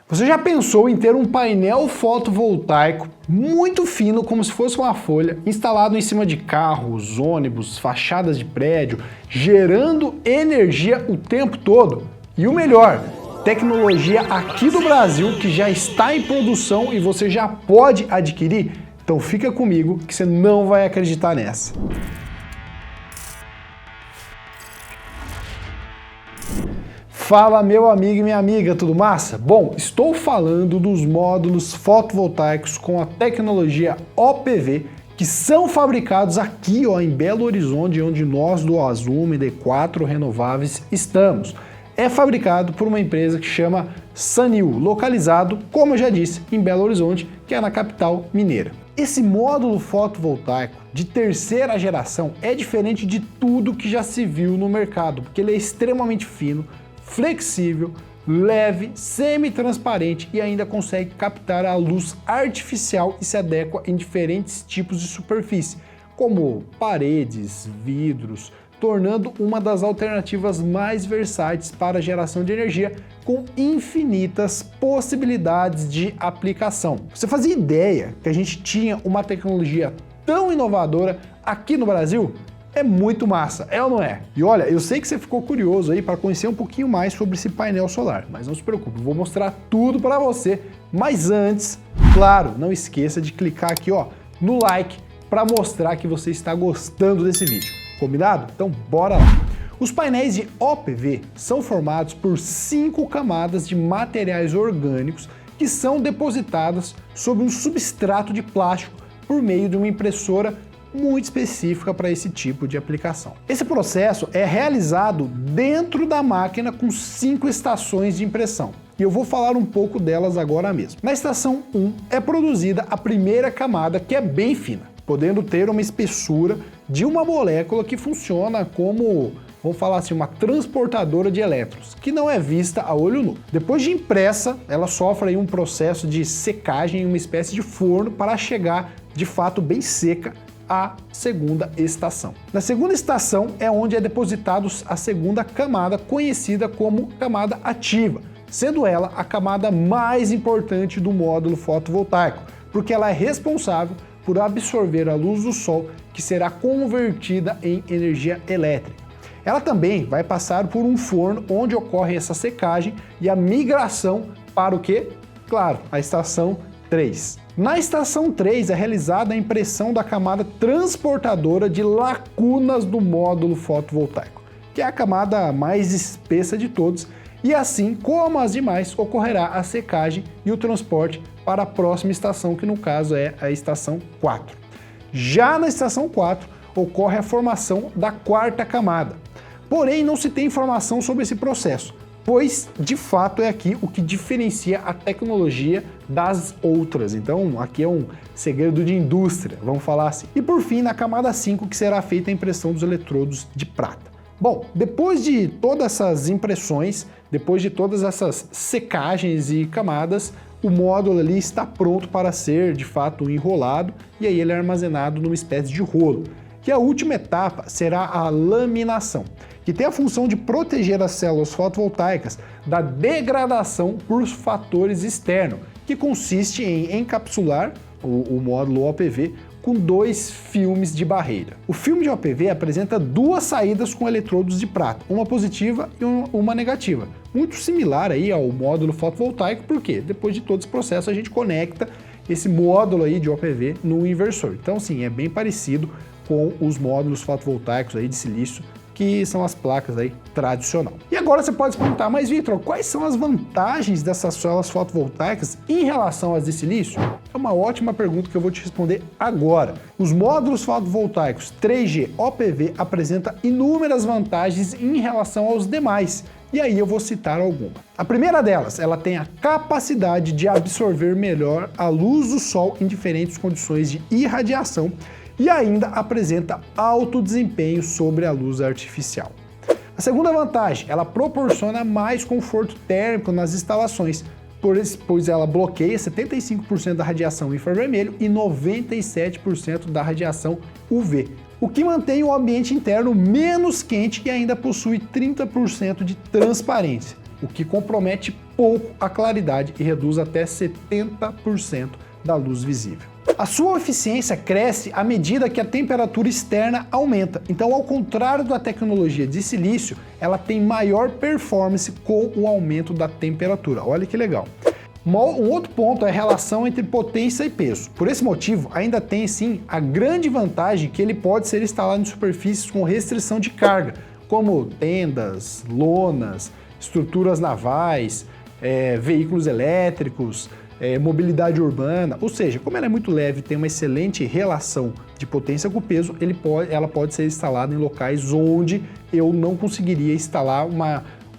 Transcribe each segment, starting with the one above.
Você já pensou em ter um painel fotovoltaico muito fino, como se fosse uma folha, instalado em cima de carros, ônibus, fachadas de prédio, gerando energia o tempo todo? E o melhor, tecnologia aqui do Brasil que já está em produção e você já pode adquirir? Então fica comigo que você não vai acreditar nessa. Fala meu amigo e minha amiga, tudo massa? Bom, estou falando dos módulos fotovoltaicos com a tecnologia OPV que são fabricados aqui em Belo Horizonte, onde nós do Azul MD4 Renováveis estamos. É fabricado por uma empresa que chama Sanil, localizado, como eu já disse, em Belo Horizonte, que é na capital mineira. Esse módulo fotovoltaico de terceira geração é diferente de tudo que já se viu no mercado, porque ele é extremamente fino, flexível, leve, semi-transparente e ainda consegue captar a luz artificial e se adequa em diferentes tipos de superfície, como paredes, vidros, tornando uma das alternativas mais versáteis para a geração de energia com infinitas possibilidades de aplicação. Você fazia ideia que a gente tinha uma tecnologia tão inovadora aqui no Brasil? É muito massa, é ou não é? E olha, eu sei que você ficou curioso aí para conhecer um pouquinho mais sobre esse painel solar, mas não se preocupe, vou mostrar tudo para você. Mas antes, claro, não esqueça de clicar aqui no like para mostrar que você está gostando desse vídeo. Combinado? Então bora lá! Os painéis de OPV são formados por 5 camadas de materiais orgânicos que são depositadas sobre um substrato de plástico por meio de uma impressora muito específica para esse tipo de aplicação. Esse processo é realizado dentro da máquina com 5 estações de impressão. E eu vou falar um pouco delas agora mesmo. Na estação 1 é produzida a primeira camada, que é bem fina, podendo ter uma espessura de uma molécula que funciona como, vamos falar assim, uma transportadora de elétrons, que não é vista a olho nu. Depois de impressa, ela sofre aí um processo de secagem em uma espécie de forno para chegar, de fato, bem seca à segunda estação. Na segunda estação é onde é depositada a segunda camada, conhecida como camada ativa, sendo ela a camada mais importante do módulo fotovoltaico, porque ela é responsável por absorver a luz do sol, que será convertida em energia elétrica. Ela também vai passar por um forno onde ocorre essa secagem e a migração para o quê? Claro, a estação 3. Na estação 3 é realizada a impressão da camada transportadora de lacunas do módulo fotovoltaico, que é a camada mais espessa de todos, e assim como as demais, ocorrerá a secagem e o transporte para a próxima estação, que no caso é a estação 4. Já na estação 4 ocorre a formação da quarta camada, porém não se tem informação sobre esse processo, pois de fato é aqui o que diferencia a tecnologia das outras. Então aqui é um segredo de indústria, vamos falar assim. E por fim, na camada 5, que será feita a impressão dos eletrodos de prata. Bom, depois de todas essas impressões, depois de todas essas secagens e camadas, o módulo ali está pronto para ser de fato enrolado e aí ele é armazenado numa espécie de rolo. E a última etapa será a laminação, que tem a função de proteger as células fotovoltaicas da degradação por fatores externos, que consiste em encapsular o módulo OPV com 2 filmes de barreira. O filme de OPV apresenta 2 saídas com eletrodos de prata, uma positiva e uma negativa. Muito similar aí ao módulo fotovoltaico, porque depois de todo esse processo a gente conecta esse módulo aí de OPV no inversor. Então sim, é bem parecido com os módulos fotovoltaicos aí de silício, que são as placas aí tradicional. E agora você pode se perguntar, mas Victor, quais são as vantagens dessas células fotovoltaicas em relação às de silício? É uma ótima pergunta que eu vou te responder agora. Os módulos fotovoltaicos 3G OPV apresentam inúmeras vantagens em relação aos demais, e aí eu vou citar algumas. A primeira delas, ela tem a capacidade de absorver melhor a luz do sol em diferentes condições de irradiação, e ainda apresenta alto desempenho sobre a luz artificial. A segunda vantagem, ela proporciona mais conforto térmico nas instalações, pois ela bloqueia 75% da radiação infravermelho e 97% da radiação UV, o que mantém o ambiente interno menos quente e ainda possui 30% de transparência. o que compromete pouco a claridade e reduz até 70% da luz visível. A sua eficiência cresce à medida que a temperatura externa aumenta. Então, ao contrário da tecnologia de silício, ela tem maior performance com o aumento da temperatura. Olha que legal. Um outro ponto é a relação entre potência e peso. Por esse motivo, ainda tem sim a grande vantagem que ele pode ser instalado em superfícies com restrição de carga, como tendas, lonas, estruturas navais, veículos elétricos, mobilidade urbana, ou seja, como ela é muito leve e tem uma excelente relação de potência com o peso, ela pode ser instalada em locais onde eu não conseguiria instalar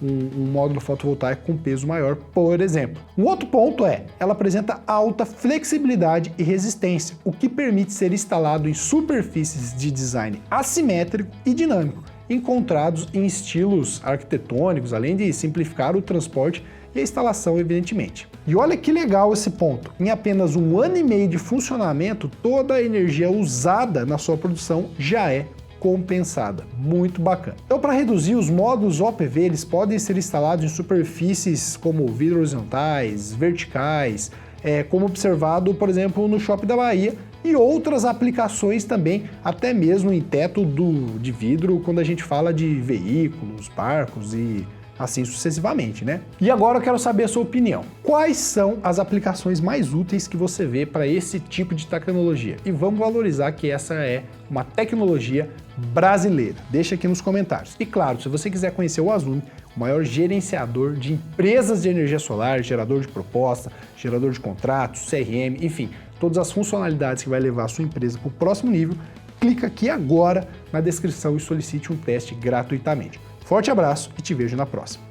um módulo fotovoltaico com peso maior, por exemplo. Um outro ponto ela apresenta alta flexibilidade e resistência, o que permite ser instalado em superfícies de design assimétrico e dinâmico, encontrados em estilos arquitetônicos, além de simplificar o transporte e a instalação, evidentemente. E olha que legal esse ponto. Em apenas 1 ano e meio de funcionamento, toda a energia usada na sua produção já é compensada. Muito bacana. Então, para reduzir, os módulos OPV eles podem ser instalados em superfícies como vidro horizontais, verticais, como observado, por exemplo, no Shopping da Bahia, e outras aplicações também, até mesmo em teto de vidro, quando a gente fala de veículos, barcos e assim sucessivamente, né? E agora eu quero saber a sua opinião. Quais são as aplicações mais úteis que você vê para esse tipo de tecnologia? E vamos valorizar que essa é uma tecnologia brasileira. Deixa aqui nos comentários. E claro, se você quiser conhecer o Azune, o maior gerenciador de empresas de energia solar, gerador de proposta, gerador de contratos, CRM, enfim, todas as funcionalidades que vai levar a sua empresa para o próximo nível, clica aqui agora na descrição e solicite um teste gratuitamente. Forte abraço e te vejo na próxima.